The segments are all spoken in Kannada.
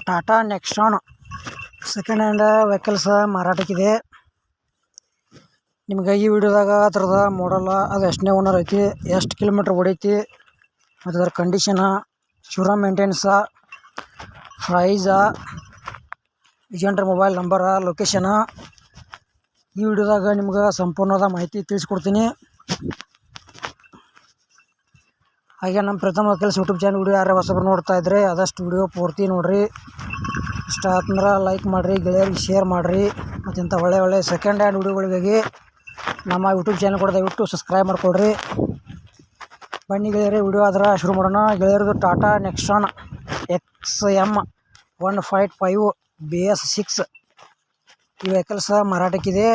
Tata Nexon second hand vehicles ಮಾರಾಟಕ್ಕಿದೆ. ನಿಮ್ಗೆ ಈ ವಿಡಿಯೋದಾಗ ಅದರದ ಮಾಡಲ್ಲ, ಅದು ಎಷ್ಟನೇ ಓನರ್ ಐತಿ, ಎಷ್ಟು ಕಿಲೋಮೀಟ್ರ್ ಓಡೈತಿ, ಮತ್ತು ಅದರ ಕಂಡೀಷನ, showroom maintenance, prize, ಏಜೆಂಟ್ರ mobile number, ಲೊಕೇಶನ ಈ ವಿಡಿಯೋದಾಗ ನಿಮ್ಗೆ ಸಂಪೂರ್ಣವಾದ ಮಾಹಿತಿ ತಿಳಿಸ್ಕೊಡ್ತೀನಿ. ಹಾಗೆ ನಮ್ಮ ಪ್ರಥಮ ವೆಹಿಕಲ್ಸ್ ಯೂಟ್ಯೂಬ್ ಚಾನಲ್ ವಿಡಿಯೋ ಯಾರು ಹೊಸಬರು ನೋಡ್ತಾ ಇದ್ದರೆ ಆದಷ್ಟು ವಿಡಿಯೋ ಪೂರ್ತಿ ನೋಡಿರಿ. ಇಷ್ಟ ಆತಂದ್ರೆ ಲೈಕ್ ಮಾಡಿರಿ, ಗೆಳೆಯರಿಗೆ ಶೇರ್ ಮಾಡಿರಿ. ಮತ್ತು ಇಂಥ ಒಳ್ಳೆ ಸೆಕೆಂಡ್ ಹ್ಯಾಂಡ್ ವಿಡಿಯೋಗಳಿಗಾಗಿ ನಮ್ಮ ಯೂಟ್ಯೂಬ್ ಚಾನಲ್ ಕೂಡ ದಯವಿಟ್ಟು ಸಬ್ಸ್ಕ್ರೈಬ್ ಮಾಡ್ಕೊಳ್ರಿ. ಬನ್ನಿ ಗೆಳೆಯರಿ, ವಿಡಿಯೋ ಆದ್ರೆ ಶುರು ಮಾಡೋಣ. ಗೆಳೆಯರದು ಟಾಟಾ ನೆಕ್ಸಾನ್ XM 155 BS6 ಈ ವೆಹಿಕಲ್ಸ್ ಮಾರಾಟಕ್ಕಿದೆ.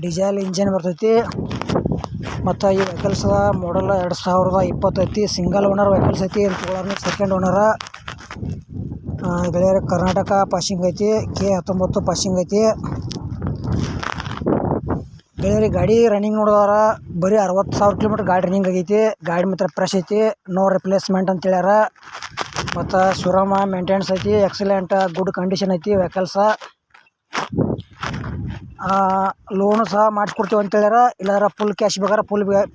ಡೀಸೆಲ್ ಇಂಜಿನ್ ಬರ್ತೈತಿ. ಮತ್ತು ಈ ವೆಹಿಕಲ್ಸ್ ಮಾಡಲ್ 2020 ಐತಿ. ಸಿಂಗಲ್ ಓನರ್ ವೆಹಿಕಲ್ಸ್ ಐತಿ. ಸೆಕೆಂಡ್ ಓನರ ಗೆಳೆಯರ ಕರ್ನಾಟಕ ಪಾಸಿಂಗ್ ಐತಿ. K19 ಪಾಸಿಂಗ್ ಐತಿ. ಗೆಳೆಯರಿ ಗಾಡಿ ರನ್ನಿಂಗ್ ನೋಡಿದವ್ರ ಬರೀ 60,000 ಕಿಲೋಮೀಟ್ರ್ ಗಾಡಿ ರನ್ನಿಂಗ್ ಆಗೈತಿ. ಗಾಡಿ ಮಾತ್ರ ಫ್ರೆಶ್ ಐತಿ, ನೋ ರಿಪ್ಲೇಸ್ಮೆಂಟ್ ಅಂತ ಹೇಳ್ಯಾರ. ಮತ್ತು ಶೋರೂಮ್ ಮೇಂಟೆನೆನ್ಸ್ ಐತಿ, ಎಕ್ಸಲೆಂಟ್ ಗುಡ್ ಕಂಡೀಷನ್ ಐತಿ ವೆಹಿಕಲ್ಸ. ಲೋನು ಸಹ ಮಾಡಿಸ್ಕೊಡ್ತೀವಿ ಅಂತ ಹೇಳ್ಯಾರ. ಇಲ್ಲಾರ ಫುಲ್ ಕ್ಯಾಶ್ ಬೇಕಾದ್ರೆ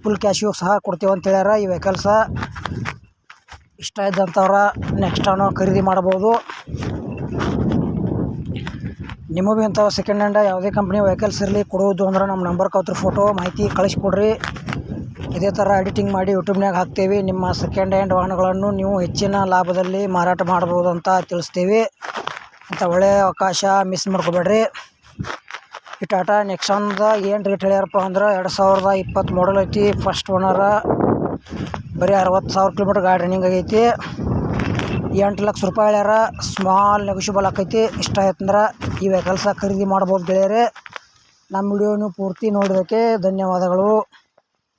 ಫುಲ್ ಕ್ಯಾಶು ಸಹ ಕೊಡ್ತೀವಿ ಅಂತ ಹೇಳ್ಯಾರ. ಈ ವೆಹಿಕಲ್ಸ ಇಷ್ಟ ಇದ್ದಂಥವ್ರ ನೆಕ್ಸ್ಟಾನು ಖರೀದಿ ಮಾಡ್ಬೋದು. ನಿಮಗೂ ಇಂಥ ಸೆಕೆಂಡ್ ಹ್ಯಾಂಡ್ ಯಾವುದೇ ಕಂಪ್ನಿ ವೆಹಿಕಲ್ಸ್ ಇರಲಿ ಕೊಡೋದು ಅಂದ್ರೆ ನಮ್ಮ ನಂಬರ್ಗೆ ಅವ್ರ ಫೋಟೋ ಮಾಹಿತಿ ಕಳಿಸ್ಕೊಡ್ರಿ. ಇದೇ ಥರ ಎಡಿಟಿಂಗ್ ಮಾಡಿ ಯೂಟ್ಯೂಬ್ನಾಗ ಹಾಕ್ತೇವೆ. ನಿಮ್ಮ ಸೆಕೆಂಡ್ ಹ್ಯಾಂಡ್ ವಾಹನಗಳನ್ನು ನೀವು ಹೆಚ್ಚಿನ ಲಾಭದಲ್ಲಿ ಮಾರಾಟ ಮಾಡ್ಬೋದು ಅಂತ ತಿಳಿಸ್ತೀವಿ. ಇಂಥ ಒಳ್ಳೆಯ ಅವಕಾಶ ಮಿಸ್ ಮಾಡ್ಕೋಬೇಡ್ರಿ. ಈ ಟಾಟಾ ನೆಕ್ಸಾನ್ದ ಏನು ರೇಟ್ ಹೇಳ್ಯಾರಪ್ಪ ಅಂದ್ರೆ 2020 ಮಾಡಲ್ ಐತಿ. ಫಸ್ಟ್ ಓನರ, ಬರೀ 60,000 ಕಿಲೋಮೀಟ್ರ್ ಗಾಡಿ ರನ್ನಿಂಗ್ ಆಗೈತಿ. 8 ಲಕ್ಷ ರೂಪಾಯಿ ಹೇಳ್ಯಾರ. ಸ್ಮಾಲ್ ನೆಗೋಷಿಯಬಲ್ ಆಕೈತಿ. ಇಷ್ಟ ಆಯ್ತಂದ್ರೆ ಈ ವೆಹಿಕಲ್ಸ ಖರೀದಿ ಮಾಡ್ಬೋದು ಗೆಳೆಯರೆ. ನಮ್ಮ ವಿಡಿಯೋ ನೀವು ಪೂರ್ತಿ ನೋಡೋದಕ್ಕೆ ಧನ್ಯವಾದಗಳು.